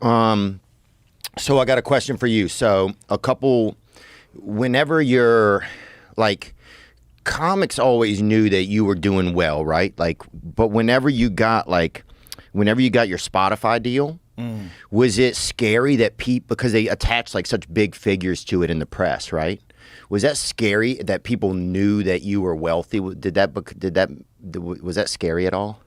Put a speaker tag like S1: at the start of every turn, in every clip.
S1: So I got a question for you. So whenever you're like, comics always knew that you were doing well, right? Like, but whenever you got your Spotify deal, was it scary that because they attached like such big figures to it in the press, right? Was that scary that people knew that you were wealthy? Was that scary at all?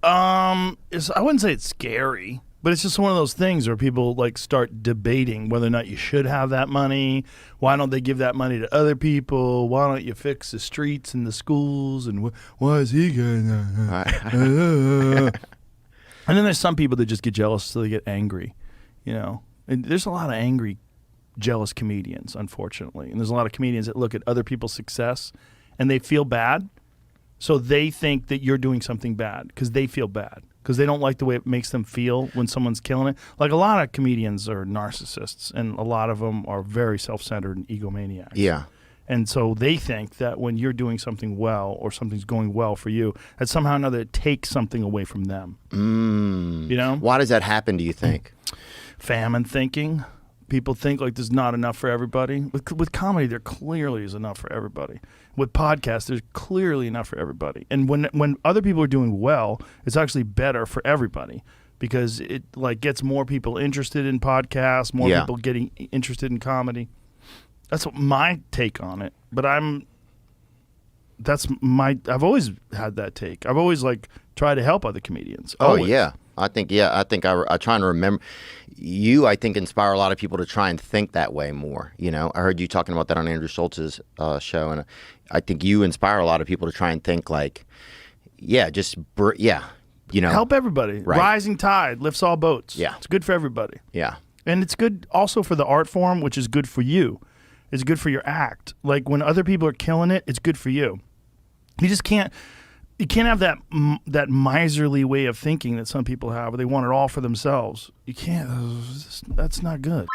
S2: I wouldn't say it's scary, but it's just one of those things where people like start debating whether or not you should have that money. Why don't they give that money to other people? Why don't you fix the streets and the schools? And why is he getting that? And then there's some people that just get jealous, so they get angry, you know. And there's a lot of angry, jealous comedians, unfortunately. And there's a lot of comedians that look at other people's success and they feel bad. So they think that you're doing something bad because they feel bad, because they don't like the way it makes them feel when someone's killing it. Like, a lot of comedians are narcissists, and a lot of them are very self-centered and egomaniacs.
S1: Yeah.
S2: And so they think that when you're doing something well or something's going well for you, that somehow or another it takes something away from them. You know?
S1: Why does that happen, do you think?
S2: Famine thinking. People think like there's not enough for everybody. With comedy, there clearly is enough for everybody. With podcasts, there's clearly enough for everybody. And when other people are doing well, it's actually better for everybody, because it like gets more people interested in podcasts, more people getting interested in comedy. That's my take on it. But I've always had that take. I've always like tried to help other comedians. Always.
S1: Oh yeah. I think I try and remember you. I think inspire a lot of people to try and think that way more. You know, I heard you talking about that on Andrew Schultz's show, and I think you inspire a lot of people to try and think like, you know,
S2: help everybody.
S1: Right.
S2: Rising tide lifts all boats.
S1: Yeah,
S2: it's good for everybody.
S1: Yeah,
S2: and it's good also for the art form, which is good for you. It's good for your act. Like, when other people are killing it, it's good for you. You just can't. You can't have that miserly way of thinking that some people have, where they want it all for themselves. You can't. That's not good.